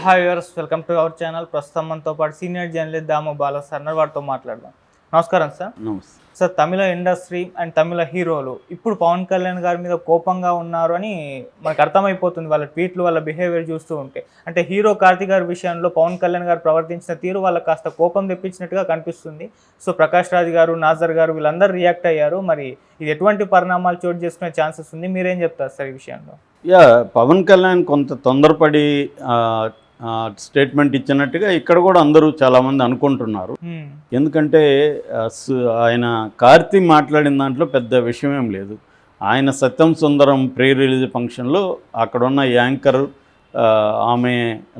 Hi viewers, welcome to our channel. ప్రస్తుతం మనతో పాటు సీనియర్ జర్నలిస్ట్ దాము బాలా సార్ వారితో మాట్లాడదాం. నమస్కారం సార్. నమస్తే సార్, తమిళ ఇండస్ట్రీ అండ్ తమిళ హీరోలు ఇప్పుడు పవన్ కళ్యాణ్ గారి మీద కోపంగా ఉన్నారు అని మనకు అర్థమైపోతుంది వాళ్ళ ట్వీట్లు, వాళ్ళ బిహేవియర్ చూస్తూ ఉంటే. అంటే హీరో కార్తీక్ గారి విషయంలో పవన్ కళ్యాణ్ గారు ప్రవర్తించిన తీరు వాళ్ళకి కాస్త కోపం తెప్పించినట్టుగా కనిపిస్తుంది. సో ప్రకాష్ రాజ్ గారు, నాజర్ గారు వీళ్ళందరూ రియాక్ట్ అయ్యారు. మరి ఇది ఎటువంటి పరిణామాలు చోటు చేసుకునే ఛాన్సెస్ ఉంది? మీరేం చెప్తారు సార్ ఈ విషయంలో? పవన్ కళ్యాణ్ కొంత తొందరపడి స్టేట్మెంట్ ఇచ్చినట్టుగా ఇక్కడ కూడా అందరూ చాలామంది అనుకుంటున్నారు. ఎందుకంటే ఆయన కార్తీ మాట్లాడిన దాంట్లో పెద్ద విషయం ఏం లేదు. ఆయన సత్యం సుందరం ప్రీ రిలీజ్ ఫంక్షన్లో అక్కడున్న యాంకర్ ఆమె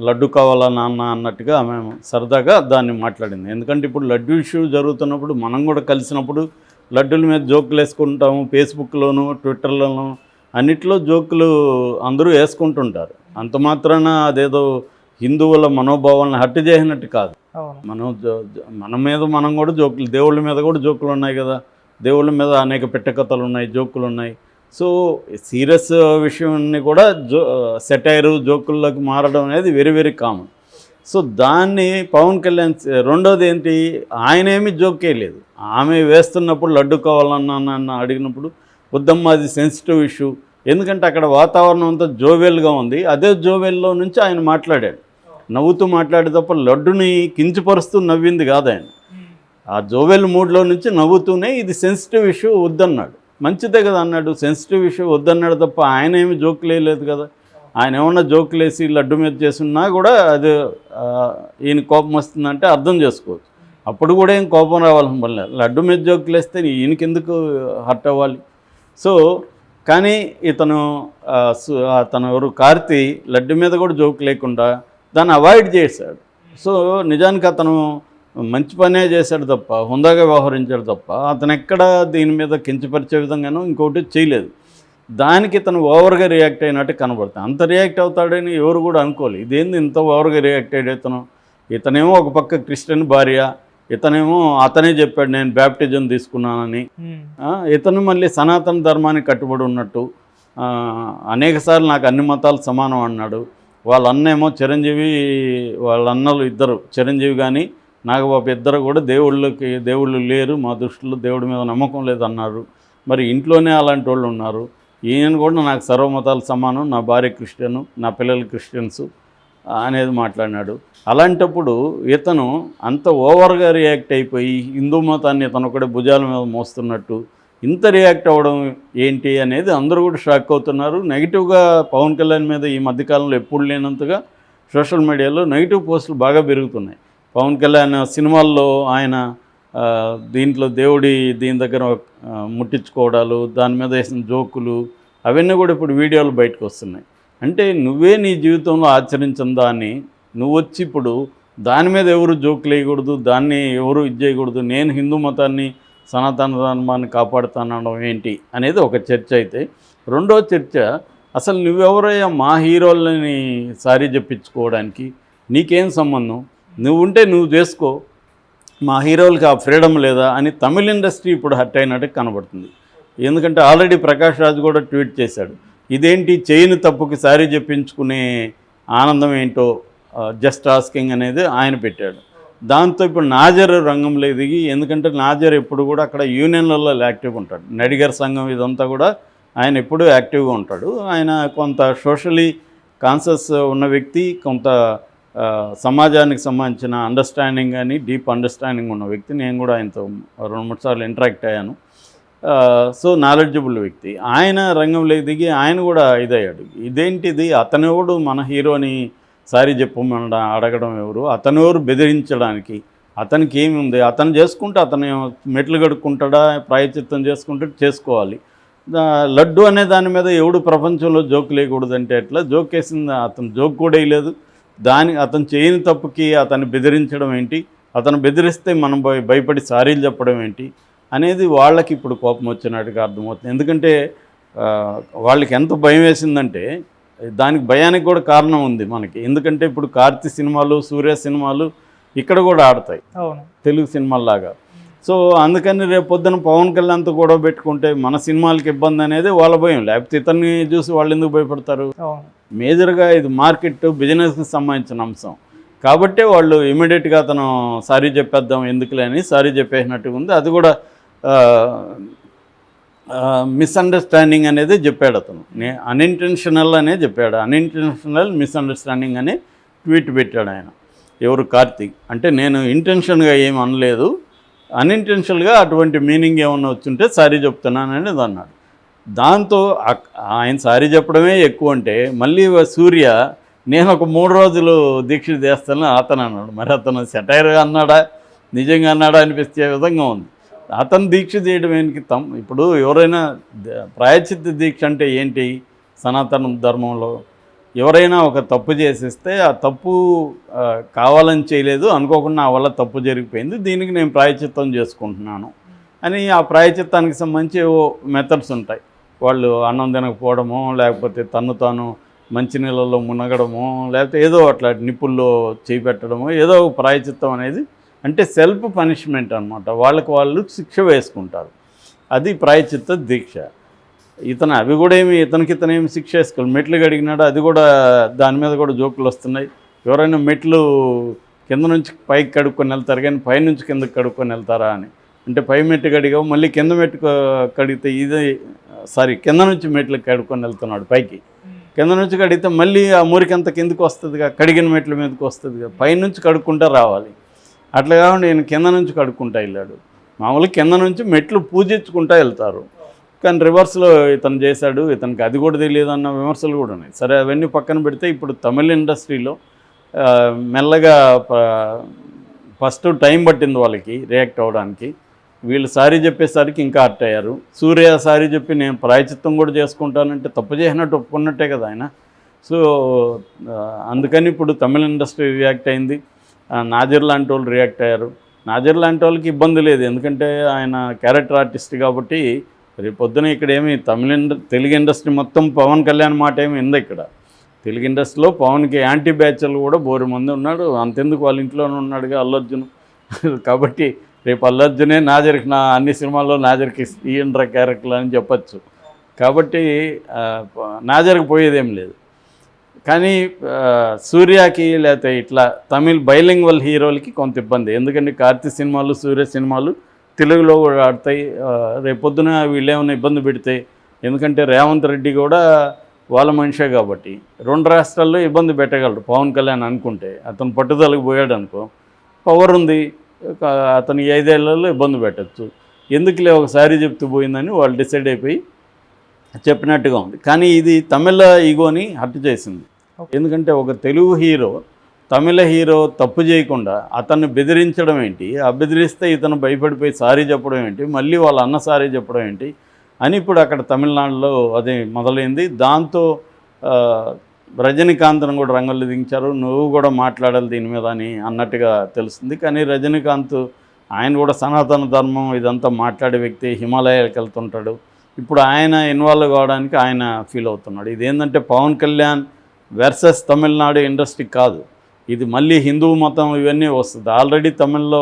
లడ్డు కావాలా నాన్న అన్నట్టుగా ఆమె సరదాగా దాన్ని మాట్లాడింది. ఎందుకంటే ఇప్పుడు లడ్డు ఇష్యూ జరుగుతున్నప్పుడు మనం కూడా కలిసినప్పుడు లడ్డూల మీద జోకులు వేసుకుంటాము. ఫేస్బుక్లోను, ట్విట్టర్లోను అన్నిట్లో జోకులు అందరూ వేసుకుంటుంటారు. అంత మాత్రాన అదేదో హిందువుల మనోభావాలను హత్య చేసినట్టు కాదు. మన మీద మనం కూడా జోకులు, దేవుళ్ళ మీద కూడా జోకులు ఉన్నాయి కదా. దేవుళ్ళ మీద అనేక పెట్టకథలు ఉన్నాయి, జోకులు ఉన్నాయి. సో సీరియస్ విషయాన్ని కూడా సెటైరు, జోకుల్లోకి మారడం అనేది వెరీ వెరీ కామన్. సో దాన్ని పవన్ కళ్యాణ్ రెండోది ఏంటి, ఆయన ఏమీ జోకే లేదు. ఆమె వేస్తున్నప్పుడు లడ్డు కావాలన్నా అడిగినప్పుడు వద్దమ్మా అది సెన్సిటివ్ ఇష్యూ. ఎందుకంటే అక్కడ వాతావరణం అంతా జోవెల్గా ఉంది. అదే జోవెల్లో నుంచి ఆయన మాట్లాడాడు, నవ్వుతూ మాట్లాడే తప్ప లడ్డుని కించపరుస్తూ నవ్వింది కాదు ఆయన. ఆ జోవెల్ మూడ్లో నుంచి నవ్వుతూనే ఇది సెన్సిటివ్ ఇష్యూ వద్దన్నాడు. మంచిదే కదా అన్నాడు, సెన్సిటివ్ ఇష్యూ వద్దన్నాడు తప్ప ఆయన ఏమి జోకులు వేయలేదు కదా. ఆయన ఏమన్నా జోకులు వేసి లడ్డు మీద చేస్తున్నా కూడా అది ఈయన కోపం వస్తుందంటే అర్థం చేసుకోవచ్చు. అప్పుడు కూడా ఏం కోపం రావాల్సిన పని లేదు. లడ్డు మీద జోకులు వేస్తే ఈయనకెందుకు హర్ట్ అవ్వాలి? సో కానీ తను ఎవరు కార్తీ లడ్డు మీద కూడా జోక్ లేకుండా దాన్ని అవాయిడ్ చేశాడు. సో నిజానికి అతను మంచి పనే చేశాడు తప్ప, హుందాగా వ్యవహరించాడు తప్ప అతను ఎక్కడ దీని మీద కించపరిచే విధంగానూ ఇంకొకటి చేయలేదు. దానికి ఇతను ఓవర్గా రియాక్ట్ అయినట్టు కనబడుతుంది. అంత రియాక్ట్ అవుతాడని ఎవరు కూడా అనుకోలేదు. ఇదేంది ఇంత ఓవర్గా రియాక్ట్ అయ్యాడు ఇతనేమో ఒక పక్క క్రిస్టియన్ భార్య, ఇతనేమో అతనే చెప్పాడు నేను బ్యాప్టిజం తీసుకున్నానని. ఇతను మళ్ళీ సనాతన ధర్మానికి కట్టుబడి ఉన్నట్టు అనేకసార్లు నాకు అన్ని మతాలు సమానం అన్నాడు. వాళ్ళ అన్నేమో చిరంజీవి, వాళ్ళ అన్నలు ఇద్దరు చిరంజీవి కానీ నాగబాబు ఇద్దరు కూడా దేవుళ్ళు లేరు, మా దృష్టిలో దేవుడి మీద నమ్మకం లేదు అన్నారు. మరి ఇంట్లోనే అలాంటి వాళ్ళు ఉన్నారు. ఈయన కూడా నాకు సర్వమతాలు సమానం, నా భార్య క్రిస్టియను, నా పిల్లలు క్రిస్టియన్సు అనేది మాట్లాడినాడు. అలాంటప్పుడు ఇతను అంత ఓవర్గా రియాక్ట్ అయిపోయి హిందూ మతాన్ని ఇతను ఒకటే భుజాల మీద మోస్తున్నట్టు ఇంత రియాక్ట్ అవ్వడం ఏంటి అనేది అందరూ కూడా షాక్ అవుతున్నారు. నెగిటివ్గా పవన్ కళ్యాణ్ మీద ఈ మధ్యకాలంలో ఎప్పుడు లేనంతగా సోషల్ మీడియాలో నెగిటివ్ పోస్టులు బాగా పెరుగుతున్నాయి. పవన్ కళ్యాణ్ సినిమాల్లో ఆయన దీంట్లో దీని దగ్గర ముట్టించుకోవడాలు, దాని మీద వేసిన జోకులు అవన్నీ కూడా ఇప్పుడు వీడియోలు బయటకు వస్తున్నాయి. అంటే నువ్వే నీ జీవితంలో ఆచరించిన దాన్ని నువ్వు వచ్చి ఇప్పుడు దాని మీద ఎవరు జోకులు వేయకూడదు, దాన్ని ఎవరు ఇది చేయకూడదు, నేను హిందూ మతాన్ని సనాతన ధర్మాన్ని కాపాడుతానడం ఏంటి అనేది ఒక చర్చ అయితే, రెండో చర్చ అసలు నువ్వెవరయ్యా మా హీరోలని సారీ చెప్పించుకోవడానికి, నీకేం సంబంధం, నువ్వుంటే నువ్వు చేసుకో, మా హీరోలకి ఆ ఫ్రీడమ్ లేదా అని తమిళ ఇండస్ట్రీ ఇప్పుడు హర్ట్ అయినట్టు కనబడుతుంది. ఎందుకంటే ఆల్రెడీ ప్రకాష్ రాజ్ కూడా ట్వీట్ చేశాడు, ఇదేంటి చేయని తప్పుకి సారీ చెప్పించుకునే ఆనందం ఏంటో జస్ట్ ఆస్కింగ్ అనేది ఆయన పెట్టాడు. దాంతో ఇప్పుడు నాజర్ రంగంలో దిగి, ఎందుకంటే నాజర్ ఎప్పుడు కూడా అక్కడ యూనియన్లలో యాక్టివ్గా ఉంటాడు, నడిగర్ సంఘం ఇదంతా కూడా ఆయన ఎప్పుడూ యాక్టివ్గా ఉంటాడు. ఆయన కొంత సోషలీ కాన్షియస్ ఉన్న వ్యక్తి, కొంత సమాజానికి సంబంధించిన అండర్స్టాండింగ్ కానీ డీప్ అండర్స్టాండింగ్ ఉన్న వ్యక్తి. నేను కూడా ఆయనతో 2-3 సార్లు ఇంటరాక్ట్ అయ్యాను. సో నాలెడ్జబుల్ వ్యక్తి. ఆయన రంగంలోకి దిగి ఆయన కూడా ఇదయ్యాడు, ఇదేంటిది అతనెవడు మన హీరోని సారీ చెప్పమని అడగడం ఎవరు, అతనెవరు బెదిరించడానికి, అతనికి ఏమి ఉంది, అతను చేసుకుంటే అతను మెట్లు కడుక్కుంటాడా, ప్రాయచిత్తం చేసుకుంటే చేసుకోవాలి. లడ్డు అనే దాని మీద ఎవడు ప్రపంచంలో జోక్ లేకూడదంటే ఎట్లా? జోక్ వేసింది అతను జోక్ కూడా వేయలేదు. అతను చేయని తప్పుకి అతన్ని బెదిరించడం ఏంటి, అతను బెదిరిస్తే మనం భయపడి సారీలు చెప్పడం ఏంటి అనేది వాళ్ళకి ఇప్పుడు కోపం వచ్చినట్టుగా అర్థమవుతుంది. ఎందుకంటే వాళ్ళకి ఎంత భయం వేసిందంటే దానికి భయానికి కూడా కారణం ఉంది మనకి. ఎందుకంటే ఇప్పుడు కార్తీ సినిమాలు, సూర్య సినిమాలు ఇక్కడ కూడా ఆడతాయి తెలుగు సినిమాల్లాగా. సో అందుకని రేపు పొద్దున పవన్ కళ్యాణ్తో గొడవ పెట్టుకుంటే మన సినిమాలకి ఇబ్బంది అనేది వాళ్ళ భయం, లేకపోతే ఇతన్ని చూసి వాళ్ళు ఎందుకు భయపడతారు? మేజర్గా ఇది మార్కెట్ బిజినెస్కి సంబంధించిన అంశం కాబట్టి వాళ్ళు ఇమీడియట్గా అతను సారీ చెప్పేద్దాం ఎందుకులే అని సారీ చెప్పేసినట్టుగా ఉంది. అది కూడా మిస్అండర్స్టాండింగ్ అనేది చెప్పాడు అతను, అన్ఇంటెన్షనల్ అనే చెప్పాడు, అన్ఇంటెన్షనల్ మిస్అండర్స్టాండింగ్ అని ట్వీట్ పెట్టాడు ఆయన. ఎవరు? కార్తీక్. అంటే నేను ఇంటెన్షన్గా ఏమి అనలేదు, అన్ఇంటెన్షనల్గా అటువంటి మీనింగ్ ఏమన్నా వచ్చుంటే సారీ చెప్తున్నాను అనేది అన్నాడు. దాంతో ఆయన సారీ చెప్పడమే ఎక్కువ అంటే మళ్ళీ సూర్య నేను ఒక 3 రోజులు దీక్ష చేస్తానని అతను అన్నాడు. మరి అతను సెటైర్గా అన్నాడా నిజంగా అన్నాడా అనిపించే విధంగా ఉంది. అతను దీక్ష చేయడానికి ఇప్పుడు ఎవరైనా ప్రాయశ్చిత్త దీక్ష అంటే ఏంటి? సనాతన ధర్మంలో ఎవరైనా ఒక తప్పు చేసేస్తే ఆ తప్పు కావాలని చేయలేదు, అనుకోకుండా నా వల్ల తప్పు జరిగిపోయింది, దీనికి నేను ప్రాయశ్చిత్తం చేసుకుంటున్నాను అని ఆ ప్రాయశ్చిత్తానికి సంబంధించి మెథడ్స్ ఉంటాయి. వాళ్ళు అన్నం తినకపోవడమో, లేకపోతే తను తాను మంచినీళ్ళలో మునగడమో, లేకపోతే ఏదో అట్లా నిప్పుల్లో చేయి పెట్టడమో, ఏదో ఒక ప్రాయశ్చిత్తం అనేది అంటే సెల్ఫ్ పనిష్మెంట్ అనమాట. వాళ్ళకి వాళ్ళు శిక్ష వేసుకుంటారు, అది ప్రాయశ్చిత్త దీక్ష. అవి కూడా ఇతనేమి శిక్ష వేసుకోవాలి. మెట్లు కడిగినాడు, అది కూడా దాని మీద కూడా జోకులు వస్తున్నాయి. ఎవరైనా మెట్లు కింద నుంచి పైకి కడుక్కొని వెళ్తారు కానీ పైనుంచి కిందకి కడుక్కొని వెళ్తారా అని. అంటే పై మెట్టు కడిగావు మళ్ళీ కింద మెట్టు కడిగితే కింద నుంచి మెట్లు కడుక్కొని వెళ్తున్నాడు పైకి, కింద నుంచి కడిగితే మళ్ళీ ఆ మురికంత కిందకి వస్తుందిగా, కడిగిన మెట్ల మీదకి వస్తుందిగా, పైనుంచి కడుక్కుంటా రావాలి. అట్లా కాకుండా నేను కింద నుంచి కడుక్కుంటా వెళ్ళాడు. మామూలుగా కింద నుంచి మెట్లు పూజించుకుంటా వెళ్తారు, కానీ రివర్స్లో ఇతను చేశాడు, ఇతనికి అది కూడా తెలియదు అన్న విమర్శలు కూడా ఉన్నాయి. సరే అవన్నీ పక్కన పెడితే ఇప్పుడు తమిళ ఇండస్ట్రీలో మెల్లగా ఫస్ట్ టైం పట్టింది వాళ్ళకి రియాక్ట్ అవ్వడానికి. వీళ్ళు సారీ చెప్పేసరికి ఇంకా హర్ట్ అయ్యారు. సూర్య సారీ చెప్పి నేను ప్రాయచిత్తం కూడా చేసుకుంటానంటే తప్పు చేసినట్టు ఒప్పుకున్నట్టే కదా ఆయన. సో అందుకని ఇప్పుడు తమిళ ఇండస్ట్రీ రియాక్ట్ అయింది, నాజర్ లాంటి వాళ్ళు రియాక్ట్ అయ్యారు. నాజర్ లాంటి వాళ్ళకి ఇబ్బంది లేదు, ఎందుకంటే ఆయన క్యారెక్టర్ ఆర్టిస్ట్ కాబట్టి. రేపు పొద్దున ఇక్కడ తెలుగు ఇండస్ట్రీ మొత్తం పవన్ కళ్యాణ్ మాట ఏమి ఉంది. ఇక్కడ తెలుగు ఇండస్ట్రీలో పవన్కి యాంటీ బ్యాచ్లు కూడా బోరు మంది ఉన్నాడు, అంతెందుకు వాళ్ళ ఇంట్లోనే ఉన్నాడుగా అల్లు అర్జున్. కాబట్టి రేపు అల్లు అర్జునే నాజర్కి అన్ని సినిమాల్లో నాజర్కి ఈయండ్ర క్యారెక్టర్లు అని చెప్పచ్చు. కాబట్టి నాజర్కి పోయేదేం లేదు. కానీ సూర్యకి లేకపోతే ఇట్లా తమిళ్ బైలింగ్వల్ హీరోలకి కొంత ఇబ్బంది, ఎందుకంటే కార్తీక్ సినిమాలు సూర్య సినిమాలు తెలుగులో కూడా ఆడతాయి. రేపొద్దున వీళ్ళు ఏమైనా ఇబ్బంది పెడితే, ఎందుకంటే రేవంత్ రెడ్డి కూడా వాళ్ళ మనిషే కాబట్టి 2 రాష్ట్రాల్లో ఇబ్బంది పెట్టగలరు పవన్ కళ్యాణ్ అనుకుంటే. అతను పట్టుదలకు పోయాడు అనుకో, పవర్ ఉంది, అతను 5 ఏళ్లలో ఇబ్బంది పెట్టచ్చు. ఎందుకులే ఒకసారి చెప్తూ పోయిందని వాళ్ళు డిసైడ్ అయిపోయి చెప్పినట్టుగా ఉంది. కానీ ఇది తమిళ ఈగోని హర్ట్ చేసింది. ఎందుకంటే ఒక తెలుగు హీరో తమిళ హీరో తప్పు చేయకుండా అతన్ని బెదిరించడం ఏంటి, ఆ బెదిరిస్తే ఇతను భయపడిపోయి సారీ చెప్పడం ఏంటి, మళ్ళీ వాళ్ళ అన్న సారీ చెప్పడం ఏంటి అని ఇప్పుడు అక్కడ తమిళనాడులో అది మొదలైంది. దాంతో రజనీకాంత్ను కూడా రంగంలో దించారు, నువ్వు కూడా మాట్లాడాలి దీని మీద అని అన్నట్టుగా తెలుస్తుంది. కానీ రజనీకాంత్ ఆయన కూడా సనాతన ధర్మం ఇదంతా మాట్లాడే వ్యక్తి, హిమాలయాలకు వెళ్తుంటాడు. ఇప్పుడు ఆయన ఇన్వాల్వ్ కావడానికి ఆయన ఫీల్ అవుతున్నాడు. ఇదేంటంటే పవన్ కళ్యాణ్ వర్సెస్ తమిళనాడు ఇండస్ట్రీ కాదు, ఇది మళ్ళీ హిందూ మతం ఇవన్నీ వస్తుంది. ఆల్రెడీ తమిళ్లో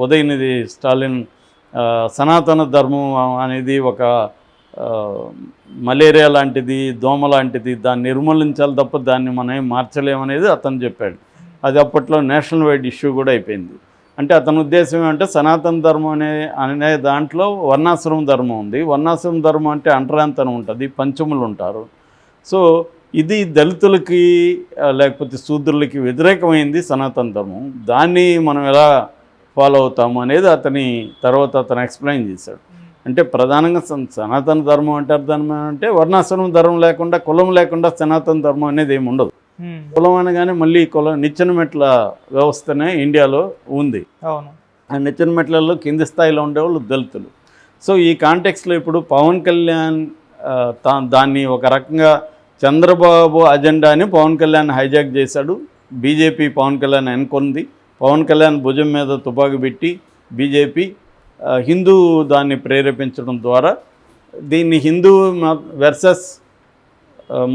ఉదయనిధి స్టాలిన్ సనాతన ధర్మం అనేది ఒక మలేరియా లాంటిది, దోమ లాంటిది, దాన్ని నిర్మూలించాలి తప్ప దాన్ని మనం ఏం మార్చలేమనేది అతను చెప్పాడు. అది అప్పట్లో నేషనల్ వైడ్ ఇష్యూ కూడా అయిపోయింది. అంటే అతని ఉద్దేశం ఏమంటే సనాతన ధర్మం అనే దాంట్లో వర్ణాశ్రమ ధర్మం ఉంది. వర్ణాశ్రమ ధర్మం అంటే అంటరాంతనం ఉంటుంది, పంచములు ఉంటారు. సో ఇది దళితులకి లేకపోతే శూద్రులకి వ్యతిరేకమైంది సనాతన ధర్మం, దాన్ని మనం ఎలా ఫాలో అవుతాము అనేది అతను ఎక్స్ప్లెయిన్ చేశాడు. అంటే ప్రధానంగా సనాతన ధర్మం అంటే అర్థం అంటే వర్ణాశ్రమం ధర్మం లేకుండా, కులం లేకుండా సనాతన ధర్మం అనేది ఏమి ఉండదు. కులం అనగానే మళ్ళీ నిచ్చెన మెట్ల వ్యవస్థనే ఇండియాలో ఉంది. ఆ నిచ్చెన మెట్లలో కింది స్థాయిలో ఉండేవాళ్ళు దళితులు. సో ఈ కాంటెక్స్లో ఇప్పుడు పవన్ కళ్యాణ్ దాన్ని ఒక రకంగా చంద్రబాబు అజెండాని పవన్ కళ్యాణ్ హైజాక్ చేశాడు. బీజేపీ పవన్ కళ్యాణ్ ఎన్నుకుంది. పవన్ కళ్యాణ్ భుజం మీద తుపాకీ పెట్టి బీజేపీ హిందూ దాన్ని ప్రేరేపించడం ద్వారా దీన్ని హిందూ వర్సెస్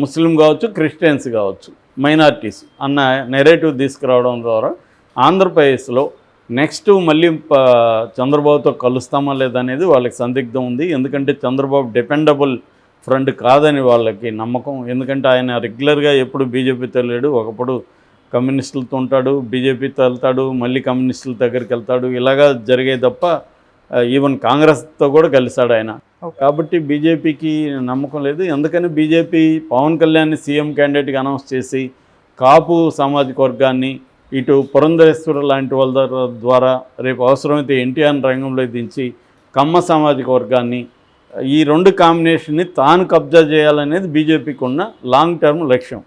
ముస్లిం కావచ్చు, క్రిస్టియన్స్ కావచ్చు, మైనారిటీస్ అన్న నెరేటివ్ తీసుకురావడం ద్వారా ఆంధ్రప్రదేశ్లో నెక్స్ట్ మళ్ళీ చంద్రబాబుతో కలుస్తామా లేదనేది వాళ్ళకి సందిగ్ధం ఉంది. ఎందుకంటే చంద్రబాబు డిపెండబుల్ ఫ్రెండ్ కాదని వాళ్ళకి నమ్మకం. ఎందుకంటే ఆయన రెగ్యులర్గా ఎప్పుడు బీజేపీతో లేడు, ఒకప్పుడు కమ్యూనిస్టులతో ఉంటాడు, బీజేపీతో వెళ్తాడు, మళ్ళీ కమ్యూనిస్టుల దగ్గరికి వెళ్తాడు, ఇలాగా జరిగే తప్ప ఈవెన్ కాంగ్రెస్తో కూడా కలిశాడు ఆయన. కాబట్టి బీజేపీకి నమ్మకం లేదు. అందుకని బీజేపీ పవన్ కళ్యాణ్ని సీఎం క్యాండిడేట్గా అనౌన్స్ చేసి కాపు సామాజిక వర్గాన్ని ఇటు పురంధరేశ్వర లాంటి వాళ్ళ ద్వారా రేపు అవసరమైతే ఎన్టీఆర్ రంగంలో దించి కమ్మ సామాజిక వర్గాన్ని ఈ రెండు కాంబినేషన్ని తాను కబ్జా చేయాలనేది బీజేపీకి ఉన్న లాంగ్ టర్మ్ లక్ష్యం.